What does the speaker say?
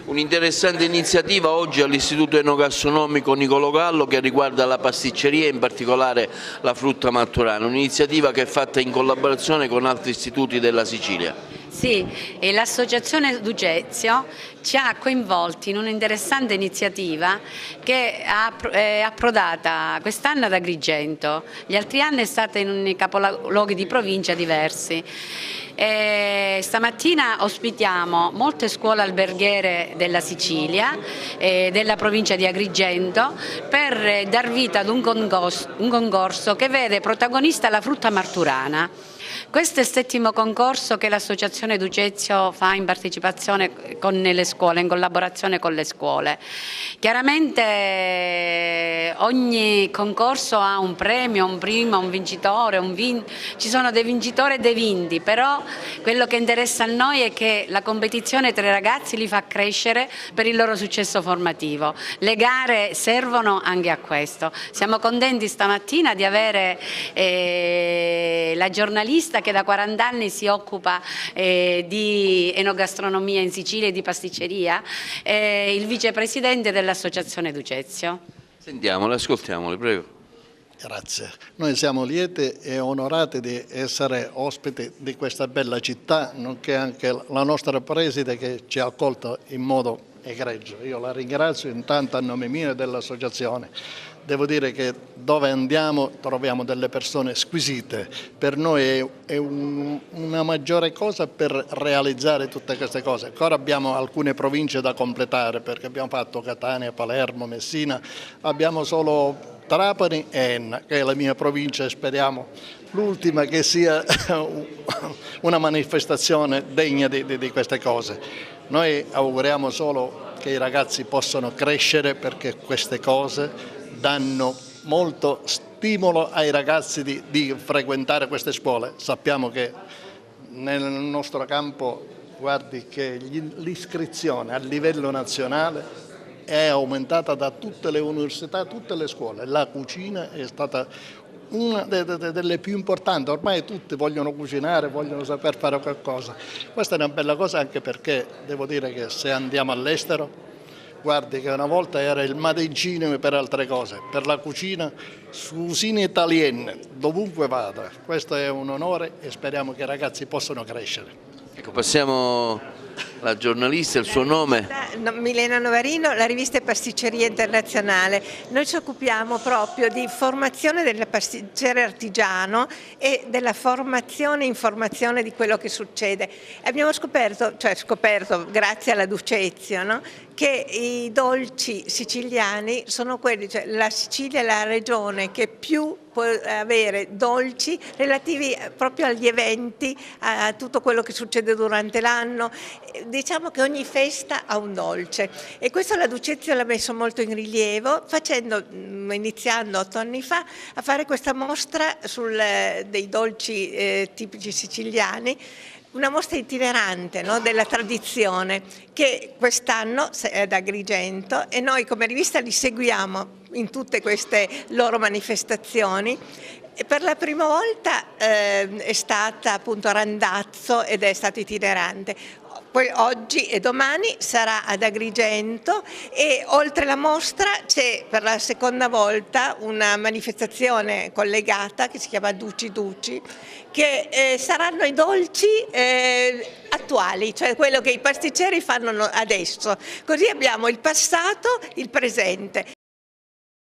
Un'interessante iniziativa oggi all'Istituto Enogastronomico Niccolò Gallo che riguarda la pasticceria e in particolare la frutta martorana, un'iniziativa che è fatta in collaborazione con altri istituti della Sicilia. Sì, e l'Associazione Ducezio ci ha coinvolti in un'interessante iniziativa che è approdata quest'anno ad Agrigento, gli altri anni è stata in capoluoghi di provincia diversi. Stamattina ospitiamo molte scuole alberghiere della Sicilia e della provincia di Agrigento per dar vita ad un concorso che vede protagonista la frutta marturana. Questo è il 7° concorso che l'Associazione Ducezio fa in partecipazione con le scuole, in collaborazione con le scuole. Chiaramente ogni concorso ha un premio, un primo, un vincitore, ci sono dei vincitori e dei vinti, però quello che interessa a noi è che la competizione tra i ragazzi li fa crescere per il loro successo formativo. Le gare servono anche a questo. Siamo contenti stamattina di avere la giornalista che da 40 anni si occupa di enogastronomia in Sicilia e di pasticceria, il vicepresidente dell'Associazione Ducezio. Sentiamole, ascoltiamole, prego. Grazie. Noi siamo lieti e onorati di essere ospiti di questa bella città, nonché anche la nostra preside che ci ha accolto in modo egregio. Io la ringrazio intanto a nome mio e dell'associazione. Devo dire che dove andiamo troviamo delle persone squisite. Per noi è una maggiore cosa per realizzare tutte queste cose. Ancora abbiamo alcune province da completare perché abbiamo fatto Catania, Palermo, Messina, abbiamo solo Trapani e Enna, che è la mia provincia, e speriamo l'ultima che sia una manifestazione degna di queste cose. Noi auguriamo solo che i ragazzi possano crescere perché queste cose danno molto stimolo ai ragazzi di frequentare queste scuole. Sappiamo che nel nostro campo, guardi che l'iscrizione a livello nazionale è aumentata da tutte le università, tutte le scuole. La cucina è stata una delle più importanti, ormai tutti vogliono cucinare, vogliono saper fare qualcosa. Questa è una bella cosa anche perché devo dire che se andiamo all'estero, guardi che una volta era il made in Cina per altre cose, per la cucina, cucine italienne, dovunque vada. Questo è un onore e speriamo che i ragazzi possano crescere. Ecco, passiamo alla giornalista, il suo nome? Milena Novarino, la rivista Pasticceria Internazionale. Noi ci occupiamo proprio di formazione del pasticcere artigiano e della formazione e informazione di quello che succede. Abbiamo scoperto grazie alla Ducezio, no? Che i dolci siciliani sono quelli, cioè la Sicilia è la regione che più può avere dolci relativi proprio agli eventi, a tutto quello che succede durante l'anno. Diciamo che ogni festa ha un dolce e questo la Ducezio l'ha messo molto in rilievo iniziando 8 anni fa a fare questa mostra dei dolci tipici siciliani. Una mostra itinerante, no, della tradizione che quest'anno è ad Agrigento e noi come rivista li seguiamo in tutte queste loro manifestazioni. E per la prima volta è stata appunto a Randazzo ed è stato itinerante. Poi oggi e domani sarà ad Agrigento e oltre la mostra c'è per la seconda volta una manifestazione collegata che si chiama Duci Duci, che saranno i dolci attuali, cioè quello che i pasticceri fanno adesso. Così abbiamo il passato, il presente